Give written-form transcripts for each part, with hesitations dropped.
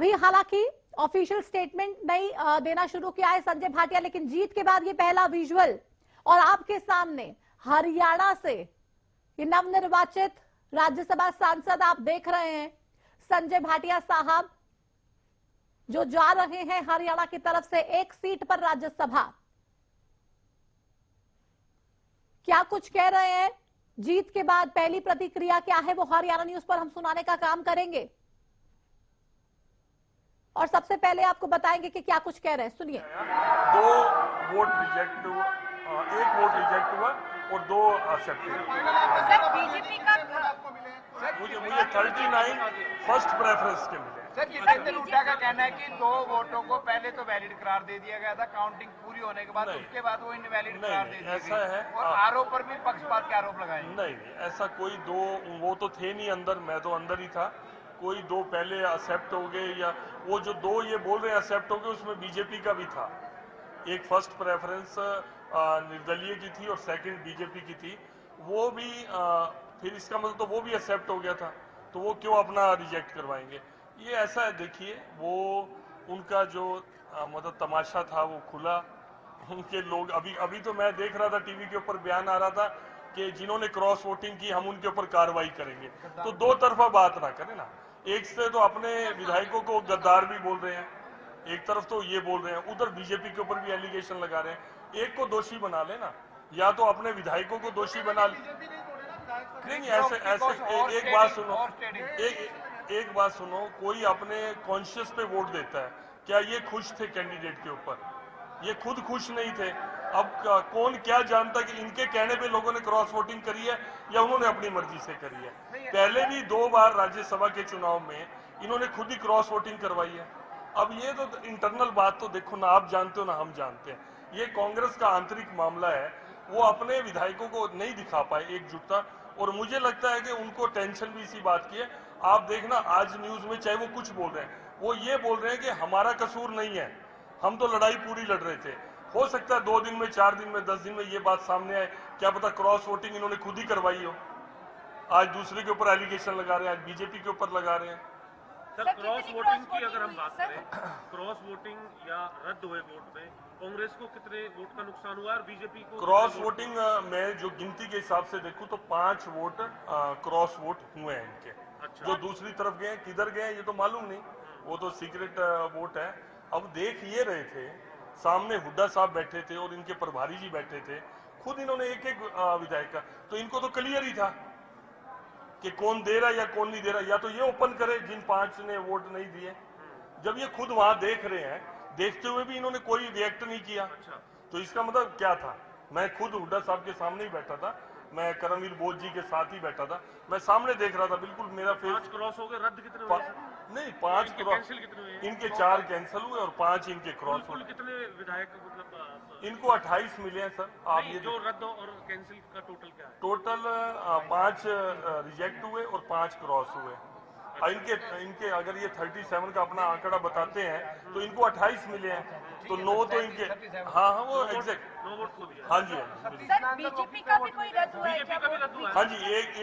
अभी हालांकि official statement नहीं देना शुरू किया है संजय भाटिया, लेकिन जीत के बाद ये पहला विजुअल और आपके सामने हरियाणा से ये नवनिर्वाचित राज्यसभा सांसद आप देख रहे हैं संजय भाटिया साहब जो जा रहे हैं हरियाणा की तरफ से एक सीट पर राज्यसभा। क्या कुछ कह रहे हैं, जीत के बाद पहली प्रतिक्रिया क्या है, वो हरियाणा न्यूज पर हम सुनाने का काम करेंगे और सबसे पहले आपको बताएंगे कि क्या कुछ कह रहे हैं। सुनिए। 2 वोट रिजेक्ट हुआ, 1 वोट रिजेक्ट हुआ और 2 एक्सेप्ट हुए। बीजेपी का मुझे 39 फर्स्ट प्रेफरेंस के मिले। सर, जितेंद्र हुड्डा का कहना है कि 2 वोटों को पहले तो वैलिड करार दे दिया गया था, काउंटिंग पूरी होने के बाद उसके बाद वो इनवैलिड करार दे दिया ऐसा है और आरोप पर भी पक्षपात के आरोप लगाए। नहीं, ऐसा कोई 2 वो तो थे नहीं अंदर, मैं तो अंदर ही था। कोई 2 पहले एक्सेप्ट हो गए या वो जो 2 ये बोल रहे हैं एक्सेप्ट हो गए, उसमें बीजेपी का भी था। एक फर्स्ट प्रेफरेंस निर्दलीय की थी और सेकंड बीजेपी की थी, वो भी फिर इसका मतलब तो वो भी एक्सेप्ट हो गया था, तो वो क्यों अपना रिजेक्ट करवाएंगे। ये ऐसा है, देखिए वो उनका जो मतलब तमाशा था वो खुला। उनके लोग अभी तो मैं देख रहा था टीवी के ऊपर बयान आ रहा था कि जिन्होंने क्रॉस वोटिंग की हम उनके ऊपर कार्रवाई करेंगे। तो 2 तरफा बात ना करें ना, एक से तो अपने विधायकों को गद्दार भी बोल रहे हैं, एक तरफ तो ये बोल रहे हैं, उधर बीजेपी के ऊपर भी एलिगेशन लगा रहे हैं। एक को दोषी बना लेना, या तो अपने विधायकों को दोषी बना ले। नहीं ऐसे एक बात सुनो, एक बात सुनो, कोई अपने कॉन्शियस पे वोट देता है, क्या ये खुश थे कैंडिडेट के ऊपर? ये खुद खुश नहीं थे। अब कौन क्या जानता कि इनके कहने पे लोगों ने क्रॉस वोटिंग करी है या उन्होंने अपनी मर्जी से करी है। पहले भी 2 बार राज्यसभा के चुनाव में इन्होंने खुद ही क्रॉस वोटिंग करवाई है। अब ये तो इंटरनल बात तो देखो ना, आप जानते हो ना हम जानते हैं, ये कांग्रेस का आंतरिक मामला है। वो अपने विधायकों को नहीं दिखा पाए एकजुटता, और मुझे लगता है कि उनको टेंशन भी इसी बात की है। आप देखना आज न्यूज में चाहे वो कुछ बोल रहे हैं, वो ये बोल रहे हैं कि हमारा कसूर नहीं है, हम तो लड़ाई पूरी लड़ रहे थे। हो सकता है 2 दिन में, 4 दिन में, 10 दिन में ये बात सामने आए, क्या पता क्रॉस वोटिंग इन्होंने खुद ही करवाई हो। आज दूसरे के ऊपर एलिगेशन लगा रहे हैं, आज बीजेपी के ऊपर लगा रहे हैं। सर, क्रॉस वोटिंग की अगर हम बात करें, क्रॉस वोटिंग या रद्द हुए वोट में कांग्रेस को कितने वोट का नुकसान हुआ और बीजेपी को? क्रॉस वोटिंग में जो गिनती के हिसाब से देखूं तो 5 वोट क्रॉस वोट हुए हैं इनके। अच्छा। जो दूसरी तरफ गए, किधर गए ये तो मालूम नहीं, वो तो सीक्रेट वोट है। अब देख ये रहे थे, सामने हुड्डा साहब बैठे थे और इनके प्रभारी जी बैठे थे, खुद इन्होंने एक विधायक का, तो इनको तो क्लियर ही था कि कौन दे रहा या कौन नहीं दे रहा। या तो ये ओपन करे जिन 5 ने वोट नहीं दिए। जब ये खुद वहां देख रहे हैं, देखते हुए भी इन्होंने कोई रिएक्ट नहीं किया, तो इसका मतलब क्या था? मैं खुद हुड्डा साहब के सामने ही बैठा था, मैं करमवीर बोस जी के साथ ही बैठा था, मैं सामने देख रहा था, बिल्कुल मेरा फेस। 5 क्रॉस हो गए, रद्द कितने हुए? नहीं 5 क्रॉस, इनके 4 कैंसिल हुए और 5 इनके क्रॉस हुए। कितने विधायक मतलब इनको 28 मिले हैं सर। आप ये जो रद्द और कैंसिल का टोटल क्या है? टोटल 5 रिजेक्ट हुए और 5 क्रॉस हुए। इनके अगर ये 37 का अपना आंकड़ा बताते हैं तो इनको 28 मिले हैं, तो 9 तो इनके, हाँ वो एग्जैक्ट 9 वोट खो दिया। हाँ जी बीजेपी का भी कोई रद्द हुआ है? बीजेपी का भी रद्द हुआ है? हाँ जी,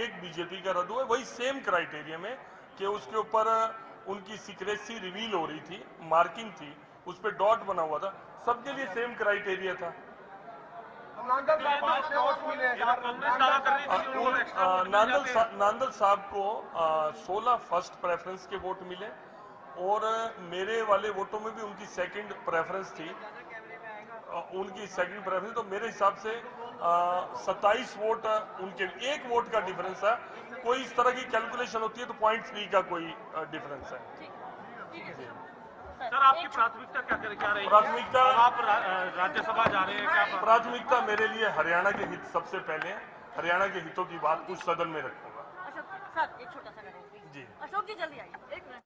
एक बीजेपी का रद्द हुआ है, वही सेम क्राइटेरिया में कि उसके ऊपर उनकी सीक्रेसी रिवील हो रही थी, मार्किंग थी, उस पर डॉट बना हुआ था, सबके लिए सेम क्राइटेरिया था। नांदल साहब को 16 फर्स्ट प्रेफरेंस के वोट मिले और मेरे वाले वोटों में भी उनकी सेकंड प्रेफरेंस थी, उनकी सेकंड प्रेफरेंस, तो मेरे हिसाब से 27 वोट उनके, 1 वोट का डिफरेंस है। कोई इस तरह की कैलकुलेशन होती है तो 0.3 का कोई डिफरेंस है। सर, आपकी प्राथमिकता क्या रहेगी? प्राथमिकता, आप राज्यसभा जा रहे हैं, क्या प्राथमिकता मेरे लिए हरियाणा के हित सबसे पहले है। हरियाणा के हितों की बात कुछ सदन में रखूंगा। सर, एक छोटा सा जी, अशोक जी जल्दी आइए, 1 मिनट।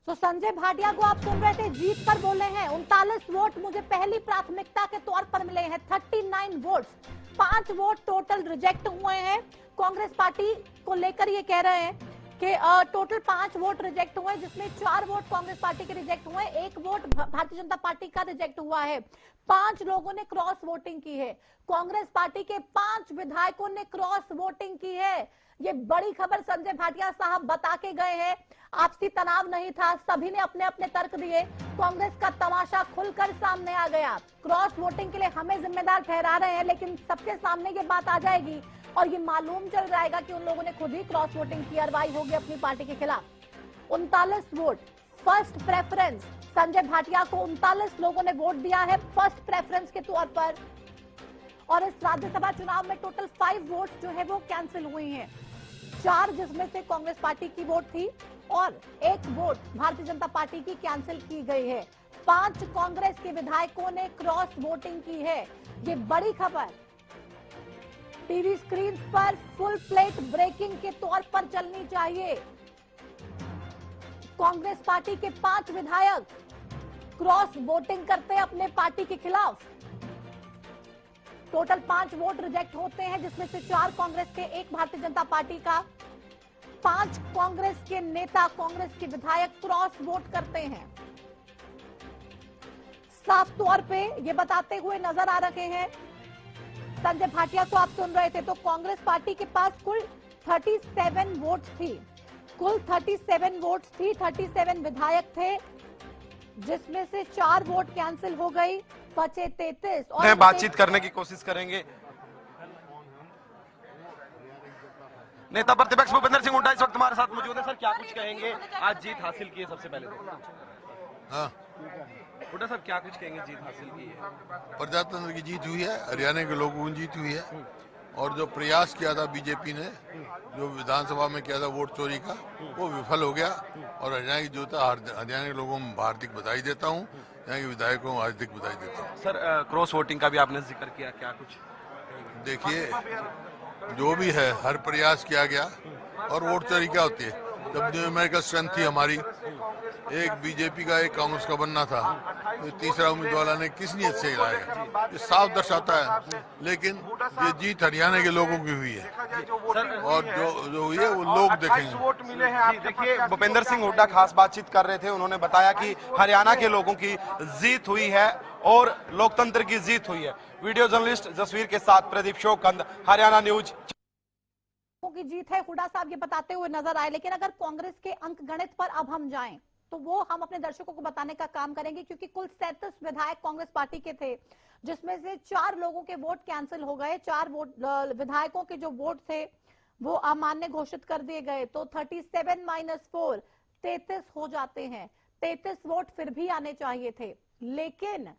तो संजय भाटिया को आप सुन रहे थे, जीत पर बोले हैं 39 वोट मुझे पहली प्राथमिकता के तौर पर मिले हैं, 39 वोट्स, 5 वोट टोटल रिजेक्ट हुए हैं। कांग्रेस पार्टी को लेकर ये कह रहे हैं कि टोटल 5 वोट रिजेक्ट हुए, जिसमें 4 वोट कांग्रेस पार्टी के रिजेक्ट हुए, 1 वोट भारतीय जनता पार्टी का रिजेक्ट हुआ है। 5 लोगों ने क्रॉस वोटिंग की है। कांग्रेस पार्टी के 5 विधायकों ने क्रॉस वोटिंग की है। ये बड़ी खबर संजय भाटिया साहब बता के गए हैं। आपसी तनाव नहीं था, सभी ने अपने अपने तर्क दिए। कांग्रेस का तमाशा खुलकर सामने आ गया। क्रॉस वोटिंग के लिए हमें जिम्मेदार ठहरा रहे हैं, लेकिन सबके सामने ये बात आ जाएगी और ये मालूम चल जाएगा कि उन लोगों ने खुद ही क्रॉस वोटिंग की, कार्रवाई होगी अपनी पार्टी के खिलाफ। 39 vote first preference, Sanjay Bhatia को 39 लोगों ने वोट दिया है फर्स्ट प्रेफरेंस के तौर पर। और इस राज्यसभा चुनाव में टोटल 5 वोट जो है वो कैंसिल हुई हैं, 4 जिसमें से कांग्रेस पार्टी की वोट थी और 1 वोट भारतीय जनता पार्टी की कैंसिल की गई है। 5 कांग्रेस के विधायकों ने क्रॉस वोटिंग की है। ये बड़ी खबर टीवी स्क्रीन पर फुल प्लेट ब्रेकिंग के तौर पर चलनी चाहिए। कांग्रेस पार्टी के 5 विधायक क्रॉस वोटिंग करते हैं अपने पार्टी के खिलाफ। टोटल 5 वोट रिजेक्ट होते हैं, जिसमें से 4 कांग्रेस के, 1 भारतीय जनता पार्टी का। 5 कांग्रेस के नेता, कांग्रेस के विधायक क्रॉस वोट करते हैं। साफ तौर पे ये बताते हुए नजर आ रहे हैं। संजय भाटिया को आप सुन रहे थे, तो कांग्रेस पार्टी के पास कुल 37 वोट्स थी, कुल 37 वोट्स थी, 37 विधायक थे, जिसमें से 4 वोट कैंसिल हो गई, बचे 33। और बातचीत करने की कोशिश करेंगे। नेता प्रतिपक्ष भूपेंद्र सिंह हुड्डा इस वक्त हमारे साथ मौजूद है। सर, क्या कुछ कहेंगे, आज जीत हासिल की है? सबसे पहले हुड्डा साहब, क्या कुछ कहेंगे, जीत हासिल की है? प्रजातंत्र की जीत हुई है, हरियाणा के लोगों की जीत हुई है। और जो प्रयास किया था बीजेपी ने, जो विधानसभा में किया था वोट चोरी का, वो विफल हो गया। और हरियाणा की जो था, हरियाणा के लोगों में हार्दिक बधाई देता हूँ, यहाँ के विधायकों को हार्दिक बधाई देता हूँ। सर, क्रॉस वोटिंग का भी आपने जिक्र किया, क्या कुछ? देखिए, जो भी है हर प्रयास किया गया। और वोट चोरी क्या होती है? जब न्यू अमेरिका स्ट्रेंथ थी हमारी, एक बीजेपी का एक कांग्रेस का बनना था, तो तीसरा उम्मीदवार ने किस नीयत से लाया, ये साफ दर्शाता है। लेकिन ये जीत हरियाणा के लोगों की हुई है, और जो हुई है वो लोग देखेंगे। वोट मिले हैं। देखिए, भूपेंद्र सिंह हुड्डा खास बातचीत कर रहे थे। उन्होंने बताया कि हरियाणा के लोगों की जीत हुई है और लोकतंत्र की जीत हुई है। वीडियो जर्नलिस्ट जसवीर के साथ प्रदीप शोकंद, हरियाणा न्यूज। की जीत है, हुड्डा साहब ये बताते हुए नजर आए। लेकिन अगर कांग्रेस के अंक गणित पर अब हम जाएं, तो वो हम अपने दर्शकों को बताने का काम करेंगे, क्योंकि कुल 37 विधायक कांग्रेस पार्टी के थे, जिसमें से 4 लोगों के वोट कैंसिल हो गए। 4 विधायकों के जो वोट थे वो अमान्य घोषित कर दिए गए। तो 37 - 4 33 हो जाते हैं। 33 वोट फिर भी आने चाहिए थे, लेकिन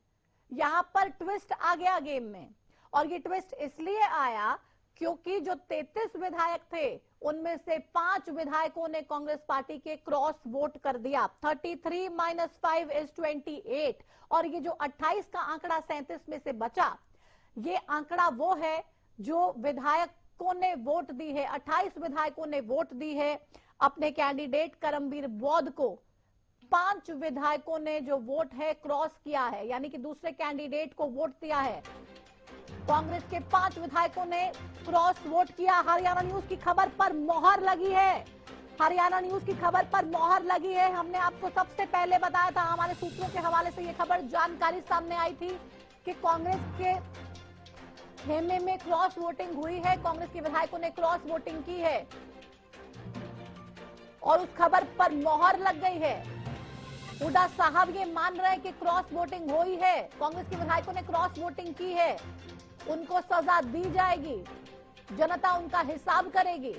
यहां पर ट्विस्ट आ गया गेम में। और ये ट्विस्ट इसलिए आया क्योंकि जो 33 विधायक थे, उनमें से 5 विधायकों ने कांग्रेस पार्टी के क्रॉस वोट कर दिया। 33 - 5 = 28। और ये जो 28 का आंकड़ा 37 में से बचा, ये आंकड़ा वो है जो विधायकों ने वोट दी है। 28 विधायकों ने वोट दी है अपने कैंडिडेट करमबीर बौद्ध को। 5 विधायकों ने जो वोट है क्रॉस किया है, यानी कि दूसरे कैंडिडेट को वोट दिया है। कांग्रेस के 5 विधायकों ने क्रॉस वोट किया। हरियाणा न्यूज की खबर पर मोहर लगी है, हरियाणा न्यूज की खबर पर मोहर लगी है। हमने आपको सबसे पहले बताया था, हमारे सूत्रों के हवाले से ये खबर जानकारी सामने आई थी कि कांग्रेस के खेमे में क्रॉस वोटिंग हुई है, कांग्रेस के विधायकों ने क्रॉस वोटिंग की है और उस खबर पर मोहर लग गई है। हुड्डा साहब ये मान रहे हैं कि क्रॉस वोटिंग हुई है, कांग्रेस के विधायकों ने क्रॉस वोटिंग की है, उनको सजा दी जाएगी, जनता उनका हिसाब करेगी।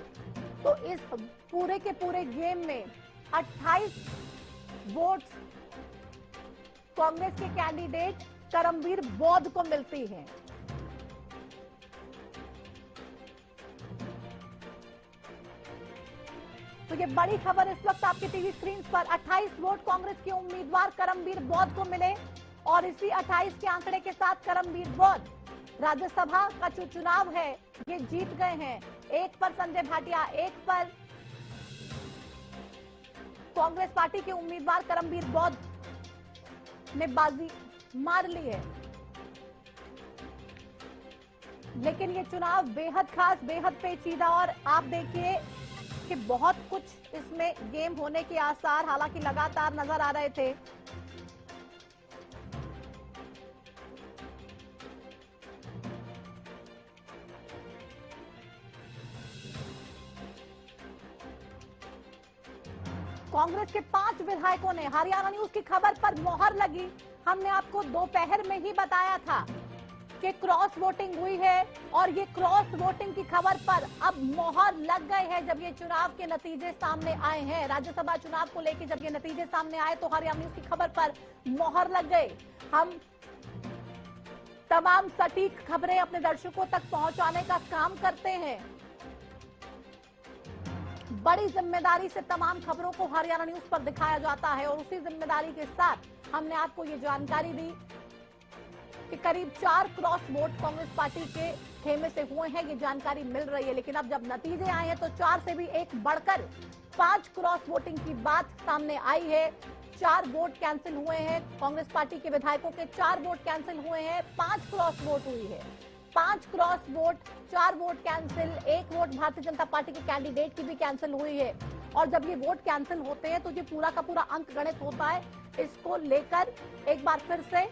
तो इस पूरे के पूरे गेम में 28 वोट्स कांग्रेस के कैंडिडेट करमबीर बौद्ध को मिलती हैं। तो ये बड़ी खबर इस वक्त आपके टीवी स्क्रीन पर। 28 वोट कांग्रेस के उम्मीदवार करमबीर बौद्ध को मिले और इसी 28 के आंकड़े के साथ करमबीर बौद्ध राज्यसभा का जो चुनाव है ये जीत गए हैं। 1 पर संजय भाटिया, 1 पर कांग्रेस पार्टी के उम्मीदवार करमबीर बौद्ध ने बाजी मार ली है। लेकिन ये चुनाव बेहद खास, बेहद पेचीदा, और आप देखिए कि बहुत कुछ इसमें गेम होने के आसार हालांकि लगातार नजर आ रहे थे। कांग्रेस के 5 विधायकों ने हरियाणा न्यूज की खबर पर मोहर लगी। हमने आपको दोपहर में ही बताया था कि क्रॉस वोटिंग हुई है और ये क्रॉस वोटिंग की खबर पर अब मोहर लग गए हैं। जब ये चुनाव के नतीजे सामने आए हैं, राज्यसभा चुनाव को लेकर जब ये नतीजे सामने आए तो हरियाणा न्यूज की खबर पर मोहर लग गए। हम तमाम सटीक खबरें अपने दर्शकों तक पहुंचाने का काम करते हैं। बड़ी जिम्मेदारी से तमाम खबरों को हरियाणा न्यूज पर दिखाया जाता है और उसी जिम्मेदारी के साथ हमने आपको ये जानकारी दी कि करीब 4 क्रॉस वोट कांग्रेस पार्टी के खेमे से हुए हैं। ये जानकारी मिल रही है, लेकिन अब जब नतीजे आए हैं तो 4 से भी एक बढ़कर 5 क्रॉस वोटिंग की बात सामने आई है। 4 वोट कैंसिल हुए हैं, कांग्रेस पार्टी के विधायकों के 4 वोट कैंसिल हुए हैं, 5 क्रॉस वोट हुई है। 5 cross vote, 4 vote cancel, 1 vote Bharatiya Janata party के कैंडिडेट की भी कैंसिल हुई है। और जब ये वोट कैंसिल होते हैं तो ये पूरा का पूरा अंक गणित होता है। इसको लेकर एक बार फिर से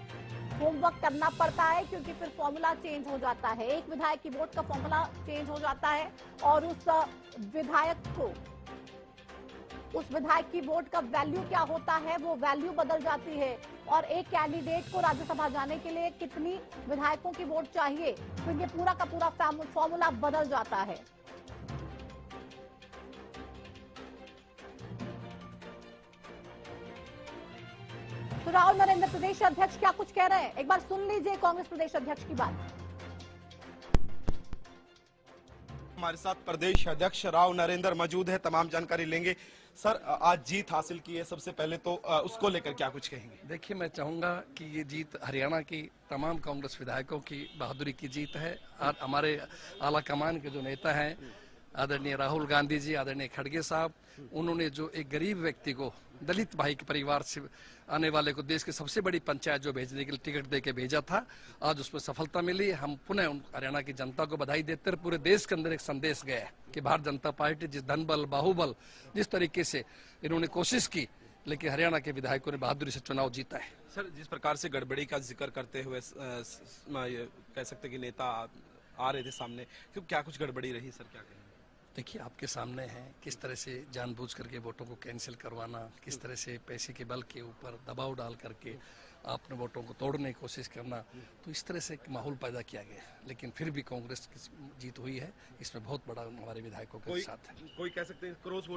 होमवर्क करना पड़ता है, क्योंकि फिर फॉर्मूला चेंज हो जाता है। एक विधायक की वोट का फॉर्मूला चेंज हो जाता है और उस विधायक की वोट का वैल्यू क्या होता है, वो वैल्यू बदल जाती है। और एक कैंडिडेट को राज्यसभा जाने के लिए कितनी विधायकों की वोट चाहिए, तो ये पूरा का पूरा फॉर्मूला बदल जाता है। तो राहुल नरेंद्र प्रदेश अध्यक्ष क्या कुछ कह रहे हैं, एक बार सुन लीजिए कांग्रेस प्रदेश अध्यक्ष की बात। हमारे साथ प्रदेश अध्यक्ष राव नरेंद्र मौजूद है, तमाम जानकारी लेंगे। सर, आज जीत हासिल की है, सबसे पहले तो उसको लेकर क्या कुछ कहेंगे? देखिए, मैं चाहूंगा कि ये जीत हरियाणा की तमाम कांग्रेस विधायकों की बहादुरी की जीत है। और हमारे आला कमान के जो नेता हैं, आदरणीय राहुल गांधी जी, आदरणीय खड़गे साहब, उन्होंने जो एक गरीब व्यक्ति को, दलित भाई के परिवार से आने वाले को देश की सबसे बड़ी पंचायत जो भेजने के लिए टिकट देके भेजा था, आज उसमें सफलता मिली। हम पुनः हरियाणा की जनता को बधाई देते हैं। पूरे देश के अंदर एक संदेश गया है कि भारतीय जनता पार्टी जिस धनबल, बाहुबल, जिस तरीके से इन्होंने कोशिश की, लेकिन हरियाणा के विधायकों ने बहादुरी से चुनाव जीता है। सर, जिस प्रकार से गड़बड़ी का जिक्र करते हुए कह सकते कि नेता आ रहे थे सामने, क्यों क्या कुछ गड़बड़ी रही सर, क्या कहेंगे? देखिए, आपके सामने है किस तरह से जानबूझ करके वोटों को कैंसिल करवाना, किस तरह से पैसे के बल के ऊपर दबाव डाल करके आपने वोटों को तोड़ने की कोशिश करना, तो इस तरह से एक माहौल पैदा किया गया। लेकिन फिर भी कांग्रेस की जीत हुई है, इसमें बहुत बड़ा हमारे विधायकों के साथ है। कोई कह सकते हैं क्रॉस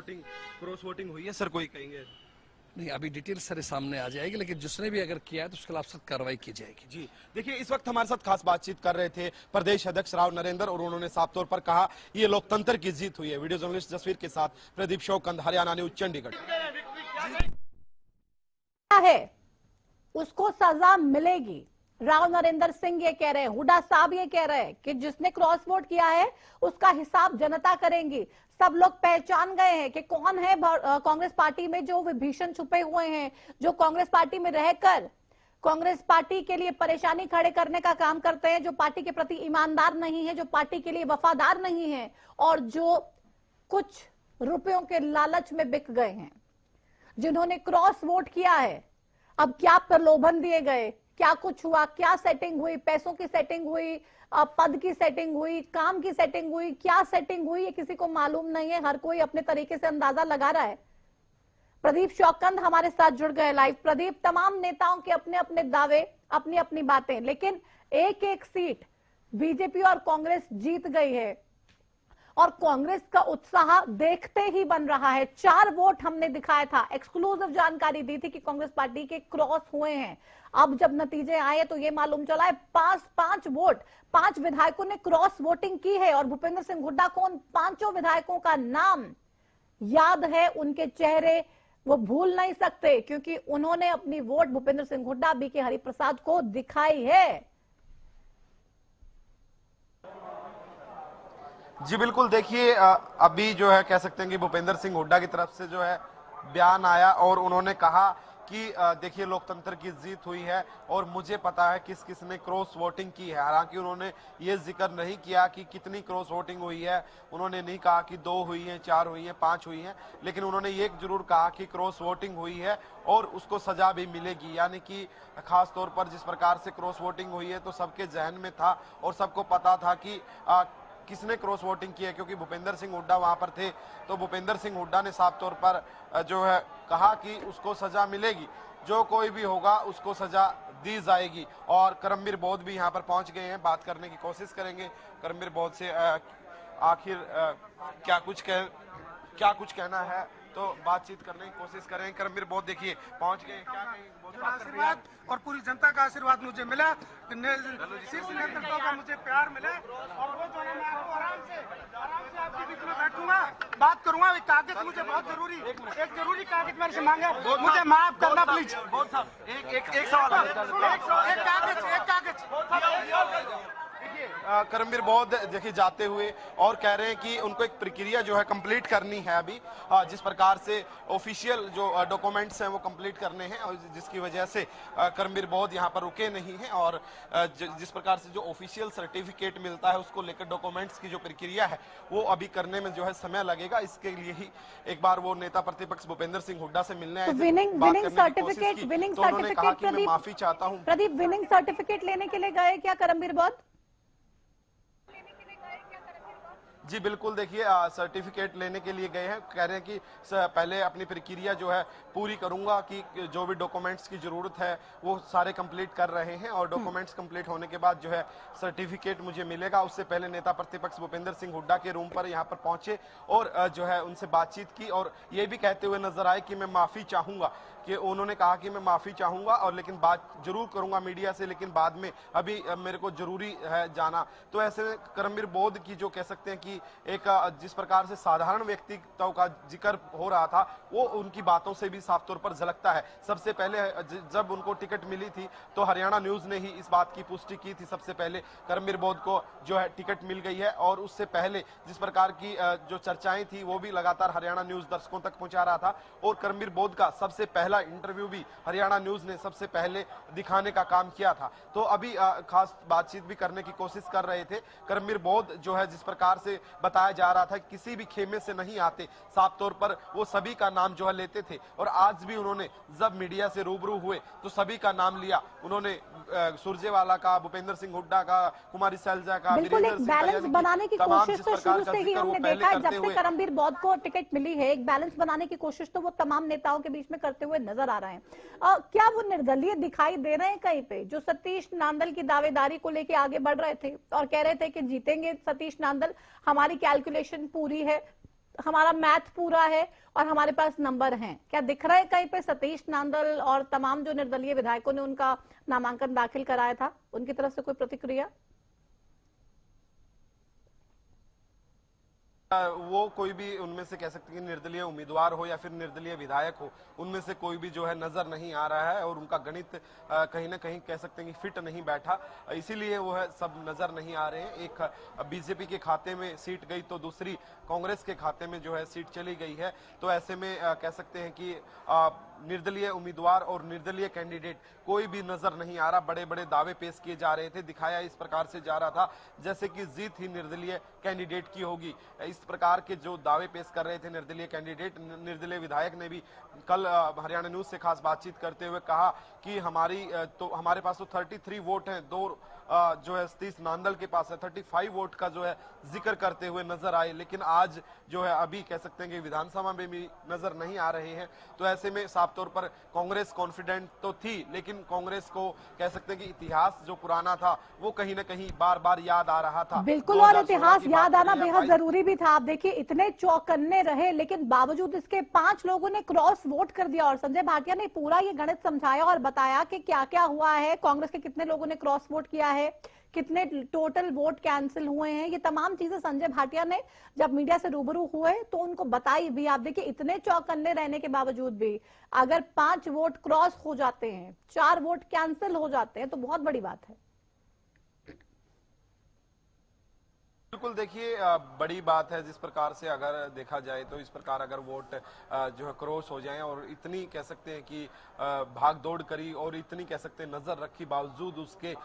वोटिंग हुई है सर, कोई कहेंगे? नहीं, अभी डिटेल सारे सामने आ जाएगी, लेकिन जिसने भी अगर किया है तो उसके खिलाफ सख्त कार्रवाई की जाएगी। जी देखिए, इस वक्त हमारे साथ खास बातचीत कर रहे थे प्रदेश अध्यक्ष राव नरेंद्र, और उन्होंने साफ तौर पर कहा ये लोकतंत्र की जीत हुई है। वीडियो जर्नलिस्ट जसवीर के साथ प्रदीप शोकंद, हरियाणा न्यूज, चंडीगढ़। है उसको सजा मिलेगी, राव नरेंद्र सिंह ये कह रहे हैं, हुड्डा साहब ये कह रहे हैं कि जिसने क्रॉस वोट किया है उसका हिसाब जनता करेंगी। सब लोग पहचान गए हैं कि कौन है कांग्रेस पार्टी में जो विभीषण छुपे हुए हैं, जो कांग्रेस पार्टी में रहकर कांग्रेस पार्टी के लिए परेशानी खड़े करने का काम करते हैं, जो पार्टी के प्रति ईमानदार नहीं है, जो पार्टी के लिए वफादार नहीं है, और जो कुछ रुपयों के लालच में बिक गए हैं, जिन्होंने क्रॉस वोट किया है। अब क्या प्रलोभन दिए गए, क्या कुछ हुआ, क्या सेटिंग हुई, पैसों की सेटिंग हुई, पद की सेटिंग हुई, काम की सेटिंग हुई, क्या सेटिंग हुई, ये किसी को मालूम नहीं है। हर कोई अपने तरीके से अंदाजा लगा रहा है। प्रदीप शौकंद हमारे साथ जुड़ गए लाइव। प्रदीप, तमाम नेताओं के अपने अपने दावे, अपनी अपनी बातें, लेकिन एक एक सीट बीजेपी और कांग्रेस जीत गई है और कांग्रेस का उत्साह देखते ही बन रहा है। 4 वोट हमने दिखाया था, एक्सक्लूसिव जानकारी दी थी कि कांग्रेस पार्टी के क्रॉस हुए हैं। अब जब नतीजे आए तो ये मालूम चला है 5 वोट, 5 विधायकों ने क्रॉस वोटिंग की है। और भूपेंद्र सिंह हुड्डा को उन 5 विधायकों का नाम याद है, उनके चेहरे वो भूल नहीं सकते, क्योंकि उन्होंने अपनी वोट भूपेंद्र सिंह हुड्डा, बीके हरिप्रसाद को दिखाई है। जी बिल्कुल, देखिए अभी जो है कह सकते हैं कि भूपेंद्र सिंह हुड्डा की तरफ से जो है बयान आया और उन्होंने कहा कि देखिए लोकतंत्र की जीत हुई है और मुझे पता है किस किस ने क्रॉस वोटिंग की है। हालांकि उन्होंने ये जिक्र नहीं किया कि कितनी क्रॉस वोटिंग हुई है, उन्होंने नहीं कहा कि 2 हुई है, 4 हुई है, 5 हुई है, लेकिन उन्होंने ये जरूर कहा कि क्रॉस वोटिंग हुई है और उसको सजा भी मिलेगी। यानी कि खास तौर पर जिस प्रकार से क्रॉस वोटिंग हुई है तो सबके जहन में था और सबको पता था कि किसने क्रॉस वोटिंग की है, क्योंकि भूपेंद्र सिंह हुड्डा वहां पर थे। तो भूपेंद्र सिंह हुड्डा ने साफ तौर पर जो है कहा कि उसको सजा मिलेगी, जो कोई भी होगा उसको सजा दी जाएगी। और करमबीर बौद्ध भी यहाँ पर पहुंच गए हैं, बात करने की कोशिश करेंगे करमबीर बौद्ध से। आखिर क्या कुछ कहना है तो बातचीत करने की कोशिश करें। करमबीर बौद्ध देखिए पहुंच गए, क्या कहेंगे? आशीर्वाद और पूरी जनता का आशीर्वाद मुझे मिला, शीर्ष नेतृत्व का मुझे प्यार मिले और वो जो है मैं आपको आराम से आपके बीच में बैठूंगा, बात करूंगा। एक कागज मुझे बहुत जरूरी, एक जरूरी कागज मेरे से मांगे, मुझे माफ करना प्लीज। एक सवाल, एक कागज। करमबीर बौद्ध देखिए जाते हुए और कह रहे हैं कि उनको एक प्रक्रिया जो है कंप्लीट करनी है अभी, जिस प्रकार से ऑफिशियल जो डॉक्यूमेंट्स हैं वो कंप्लीट करने हैं और जिसकी वजह से करमबीर बौद्ध यहाँ पर रुके नहीं हैं। और जिस प्रकार से जो ऑफिशियल सर्टिफिकेट मिलता है उसको लेकर डॉक्यूमेंट्स की जो प्रक्रिया है वो अभी करने में जो है समय लगेगा। इसके लिए ही एक बार वो नेता प्रतिपक्ष भूपेंद्र सिंह हुड्डा से मिलने आए थे, विनिंग सर्टिफिकेट मैं माफी चाहता हूँ। प्रदीप, विनिंग सर्टिफिकेट लेने के लिए गए क्या करमबीर बौद्ध? जी बिल्कुल, देखिए सर्टिफिकेट लेने के लिए गए हैं। कह रहे हैं कि पहले अपनी प्रक्रिया जो है पूरी करूंगा, कि जो भी डॉक्यूमेंट्स की जरूरत है वो सारे कंप्लीट कर रहे हैं और डॉक्यूमेंट्स कंप्लीट होने के बाद जो है सर्टिफिकेट मुझे मिलेगा। उससे पहले नेता प्रतिपक्ष भूपेंद्र सिंह हुड्डा के रूम पर यहाँ पर पहुंचे और जो है उनसे बातचीत की और ये भी कहते हुए नजर आए कि मैं माफी चाहूंगा, कि उन्होंने कहा कि मैं माफी चाहूंगा और लेकिन बात जरूर करूंगा मीडिया से, लेकिन बाद में अभी मेरे को जरूरी है जाना। तो ऐसे में करमबीर बौद्ध की जो कह सकते हैं कि एक जिस प्रकार से साधारण व्यक्तित्व का जिक्र हो रहा था वो उनकी बातों से भी साफ तौर पर झलकता है। सबसे पहले जब उनको टिकट मिली थी तो हरियाणा न्यूज ने ही इस बात की पुष्टि की थी, सबसे पहले करमबीर बौद्ध को जो है टिकट मिल गई है। और उससे पहले जिस प्रकार की जो चर्चाएं थी वो भी लगातार हरियाणा न्यूज दर्शकों तक पहुंचा रहा था और करमबीर बौद्ध का सबसे पहला इंटरव्यू भी हरियाणा न्यूज ने सबसे पहले दिखाने का काम किया था। तो अभी खास बातचीत भी करने की कोशिश कर रहे थे। करमबीर बौद्ध जो है जिस प्रकार से बताया जा रहा था किसी भी खेमे से नहीं आते, साफ तौर पर वो सभी का नाम जो है लेते थे। और आज भी उन्होंने जब मीडिया से रूबरू हुए तो सभी का नाम लिया। उन्होंने सुरजेवाला का, भूपेंद्र सिंह हुड्डा का, कुमारी सैलजा का, बिल्कुल एक बैलेंस बनाने की कोशिश तो शुरू से ही हमने देखा है। जब से करमबीर बौद्ध को टिकट मिली है एक बैलेंस बनाने की कोशिश तो वो तमाम नेताओं के बीच में करते हुए नजर आ रहे हैं। क्या वो निर्दलीय दिखाई दे रहे हैं कहीं पे, जो सतीश नांदल की दावेदारी को लेके आगे बढ़ रहे थे और कह रहे थे कि जीतेंगे सतीश नांदल, हमारी कैलकुलेशन पूरी है, हमारा मैथ पूरा है और हमारे पास नंबर हैं? क्या दिख रहा है कहीं पे सतीश नांदल और तमाम जो निर्दलीय विधायकों ने उनका नामांकन दाखिल कराया था उनकी तरफ से कोई प्रतिक्रिया? वो कोई भी उनमें से कह सकते हैं कि निर्दलीय उम्मीदवार हो या फिर निर्दलीय विधायक हो, उनमें से कोई भी जो है नजर नहीं आ रहा है और उनका गणित कहीं ना कहीं कह सकते हैं कि फिट नहीं बैठा, इसीलिए वो है सब नजर नहीं आ रहे हैं। एक बीजेपी के खाते में सीट गई तो दूसरी कांग्रेस के खाते में जो है सीट चली गई है। तो ऐसे में कह सकते हैं कि निर्दलीय उम्मीदवार और निर्दलीय कैंडिडेट कोई भी नजर नहीं आ रहा। बड़े बड़े दावे पेश किए जा रहे थे, दिखाया इस प्रकार से जा रहा था जैसे कि जीत ही निर्दलीय कैंडिडेट की होगी। इस प्रकार के जो दावे पेश कर रहे थे निर्दलीय कैंडिडेट, निर्दलीय विधायक ने भी कल हरियाणा न्यूज से खास बातचीत करते हुए कहा कि हमारे पास तो 33 वोट हैं, 2 जो है सतीश नांदल के पास है, 35 वोट का जो है जिक्र करते हुए नजर आए। लेकिन आज जो है अभी कह सकते हैं कि विधानसभा में भी नजर नहीं आ रहे हैं। तो ऐसे में साफ तौर पर कांग्रेस कॉन्फिडेंट तो थी, लेकिन कांग्रेस को कह सकते हैं कि इतिहास जो पुराना था वो कहीं ना कहीं बार बार याद आ रहा था। बिल्कुल, और इतिहास याद आना बेहद जरूरी भी था। आप देखिए इतने चौकन्ने रहे लेकिन बावजूद इसके 5 लोगों ने क्रॉस वोट कर दिया और संजय भाटिया ने पूरा ये गणित समझाया और बताया कि क्या क्या हुआ है, कांग्रेस के कितने लोगों ने क्रॉस वोट किया है, कितने टोटल वोट कैंसिल हुए हैं। ये तमाम चीजें संजय भाटिया ने जब मीडिया से रूबरू हुए तो उनको बताई भी। आप देखिए इतने चौकन्ने रहने के बावजूद भी अगर 5 वोट क्रॉस हो जाते हैं, 4 वोट कैंसिल हो जाते हैं तो बहुत बड़ी बात है। बिल्कुल देखिए बड़ी बात है। जिस प्रकार से अगर देखा जाए तो इस प्रकार अगर वोट जो है क्रॉस हो जाए और इतनी कह सकते हैं कि भाग दौड़ करी और इतनी कह सकते हैं नजर रखी बावजूद उसके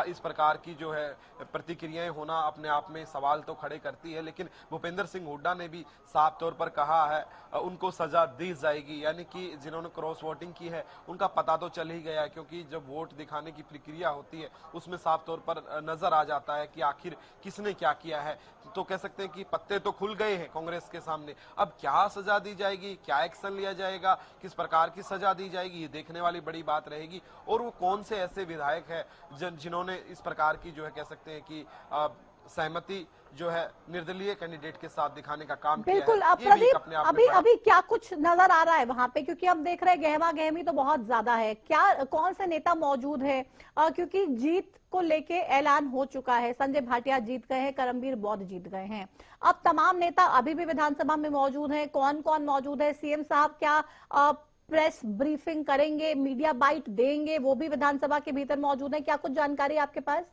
इस प्रकार की जो है प्रतिक्रियाएं होना अपने आप में सवाल तो खड़े करती है। लेकिन भूपेंद्र सिंह हुड्डा ने भी साफ तौर पर कहा है उनको सजा दी जाएगी, यानी कि जिन्होंने क्रॉस वोटिंग की है उनका पता तो चल ही गया है, क्योंकि जब वोट दिखाने की प्रक्रिया होती है उसमें साफ तौर पर नजर आ जाता है कि आखिर किसने क्या किया है। तो कह सकते हैं कि पत्ते तो खुल गए हैं कांग्रेस के सामने। अब क्या सजा दी जाएगी, क्या एक्शन लिया जाएगा, किस प्रकार की सजा दी जाएगी, ये देखने वाली बड़ी बात रहेगी। और वो कौन से ऐसे विधायक है जिन्होंने इस प्रकार की जो है कह सकते हैं कि सहमति जो है निर्दलीय कैंडिडेट के साथ दिखाने का काम बिल्कुल। किया है। प्रदीप, अभी क्या कुछ नजर आ रहा है वहां पे, क्योंकि हम देख रहे हैं गहमा गहमी तो बहुत ज्यादा है। क्या कौन से नेता मौजूद है, क्योंकि जीत को लेके ऐलान हो चुका है, संजय भाटिया जीत गए हैं, करमबीर बौद्ध जीत गए हैं। अब तमाम नेता अभी भी विधानसभा में मौजूद हैं। कौन कौन मौजूद है? सीएम साहब क्या प्रेस ब्रीफिंग करेंगे, मीडिया बाइट देंगे, वो भी विधानसभा के भीतर मौजूद है? क्या कुछ जानकारी आपके पास?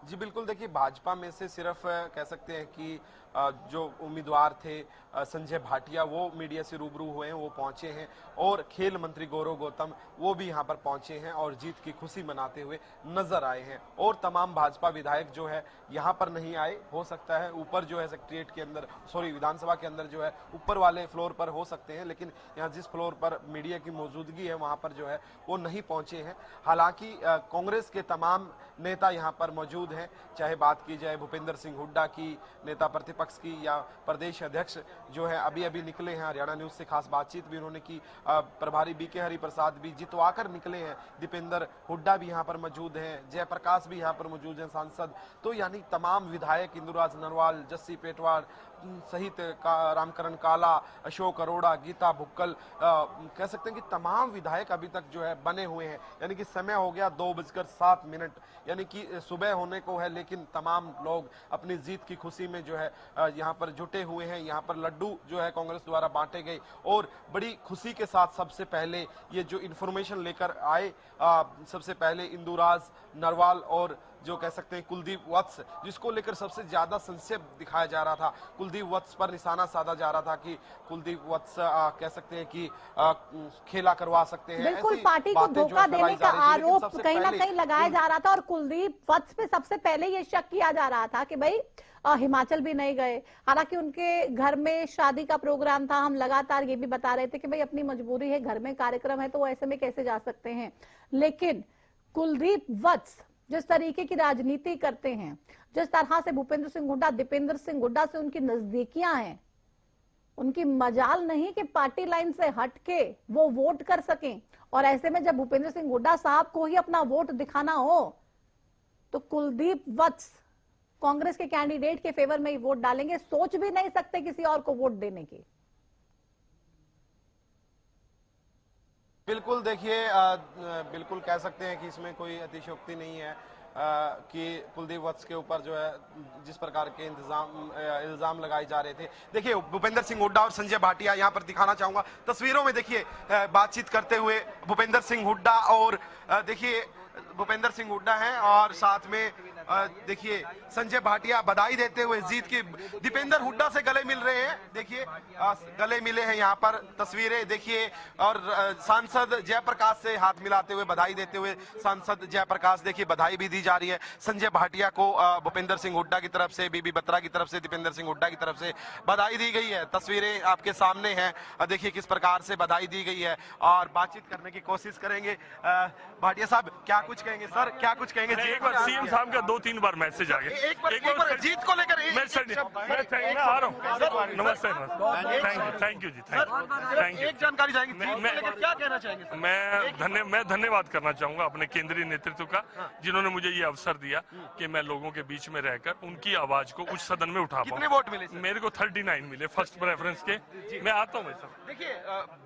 जी बिल्कुल, देखिए भाजपा में से सिर्फ कह सकते हैं कि जो उम्मीदवार थे संजय भाटिया वो मीडिया से रूबरू हुए हैं, वो पहुंचे हैं। और खेल मंत्री गौरव गौतम वो भी यहां पर पहुंचे हैं और जीत की खुशी मनाते हुए नजर आए हैं। और तमाम भाजपा विधायक जो है यहां पर नहीं आए, हो सकता है ऊपर जो है सेक्रेटरीट के अंदर, सॉरी विधानसभा के अंदर जो है ऊपर वाले फ्लोर पर हो सकते हैं, लेकिन यहाँ जिस फ्लोर पर मीडिया की मौजूदगी है वहां पर जो है वो नहीं पहुंचे हैं। हालांकि कांग्रेस के तमाम नेता यहाँ पर मौजूद हैं, चाहे बात की जाए भूपेंद्र सिंह हुड्डा की, नेता प्रतिपक्ष की, या प्रदेश अध्यक्ष जो है अभी अभी निकले हैं, हरियाणा न्यूज से खास बातचीत भी उन्होंने की, प्रभारी बीके हरिप्रसाद भी जितवाकर निकले हैं, दीपेंद्र हुड्डा भी यहाँ पर मौजूद हैं, जयप्रकाश भी यहाँ पर मौजूद हैं सांसद। तो यानी तमाम विधायक इंदुराज नरवाल, जस्सी पेटवाड़ सहित रामकरण काला, अशोक अरोड़ा, गीता भुक्कल, कह सकते हैं कि तमाम विधायक अभी तक जो है बने हुए हैं। यानी कि समय हो गया 2:07, यानी कि सुबह होने को है, लेकिन तमाम लोग अपनी जीत की खुशी में जो है यहाँ पर जुटे हुए हैं। यहाँ पर लड्डू जो है कांग्रेस द्वारा बांटे गए और बड़ी खुशी के साथ सबसे पहले ये जो इन्फॉर्मेशन लेकर आए, सबसे पहले इंदुराज नरवाल और जो कह सकते हैं कुलदीप वत्स, जिसको लेकर सबसे ज्यादा संशय दिखाया जा रहा था, कुलदीप वत्स पर निशाना साधा जा रहा था कि कुलदीप वत्स कह सकते हैं कि खेला करवा सकते हैं। बिल्कुल, पार्टी को धोखा देने का आरोप कहीं ना कहीं लगाया जा रहा था और कुलदीप वत्स पे सबसे पहले ये शक किया जा रहा था कि भाई हिमाचल भी नहीं गए। हालांकि उनके घर में शादी का प्रोग्राम था, हम लगातार ये भी बता रहे थे कि भाई अपनी मजबूरी है, घर में कार्यक्रम है, तो वो ऐसे में कैसे जा सकते हैं। लेकिन कुलदीप वत्स जिस तरीके की राजनीति करते हैं, जिस तरह से भूपेंद्र सिंह हुड्डा, दीपेंद्र सिंह हुड्डा से उनकी नजदीकियां हैं, उनकी मजाल नहीं कि पार्टी लाइन से हटके वो वोट कर सकें। और ऐसे में जब भूपेंद्र सिंह हुड्डा साहब को ही अपना वोट दिखाना हो तो कुलदीप वत्स कांग्रेस के कैंडिडेट के फेवर में ही वोट डालेंगे, सोच भी नहीं सकते किसी और को वोट देने की। बिल्कुल देखिए, बिल्कुल कह सकते हैं कि इसमें कोई अतिशयोक्ति नहीं है कि कुलदीप वत्स के ऊपर जो है जिस प्रकार के इल्जाम लगाए जा रहे थे। देखिए भूपेंद्र सिंह हुड्डा और संजय भाटिया यहाँ पर दिखाना चाहूंगा तस्वीरों में, देखिए बातचीत करते हुए भूपेंद्र सिंह हुड्डा, और देखिए भूपेंद्र सिंह हुड्डा हैं और साथ में देखिए संजय भाटिया बधाई देते हुए जीत की, दीपेंद्र हुड्डा से गले मिल रहे हैं, देखिए गले मिले हैं यहाँ पर तस्वीरें देखिए। और सांसद जयप्रकाश से हाथ मिलाते हुए बधाई देते हुए सांसद जयप्रकाश, देखिए बधाई भी दी जा रही है संजय भाटिया को। भूपेंद्र सिंह हुड्डा की तरफ से, बीबी बत्रा की तरफ से, दीपेंद्र सिंह हुड्डा की तरफ से बधाई दी गई है। तस्वीरें आपके सामने हैं, देखिए किस प्रकार से बधाई दी गई है और बातचीत करने की कोशिश करेंगे। भाटिया साहब क्या कुछ कहेंगे सर, क्या कुछ कहेंगे? एक बार सीएम साहब का 2-3 बार मैसेज आ गया, एक बार जीत को लेकर मैं आ रहा हूँ। नमस्ते, thank you ji, thank you. एक जानकारी चाहेंगे क्या कहना चाहेंगे? मैं धन्यवाद करना चाहूंगा अपने केंद्रीय नेतृत्व का, जिन्होंने मुझे ये अवसर दिया कि मैं लोगों के बीच में रहकर उनकी आवाज को उच्च सदन में उठा पाऊं। कितने वोट मिले? मेरे को 39 मिले फर्स्ट प्रेफरेंस के। मैं आता हूँ सर। देखिए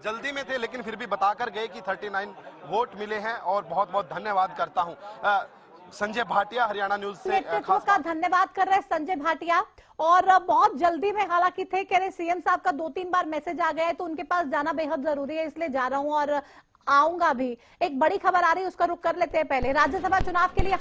जल्दी में थे लेकिन फिर भी बताकर गए कि 39 वोट मिले हैं और बहुत बहुत धन्यवाद करता हूँ। संजय भाटिया हरियाणा न्यूज से नेतृत्व का धन्यवाद कर रहे संजय भाटिया। और बहुत जल्दी में हालांकि थे, कह रहे सीएम साहब का 2-3 बार मैसेज आ गया है तो उनके पास जाना बेहद जरूरी है, इसलिए जा रहा हूं और आऊंगा भी। एक बड़ी खबर आ रही है, उसका रुख कर लेते हैं। पहले राज्यसभा चुनाव के लिए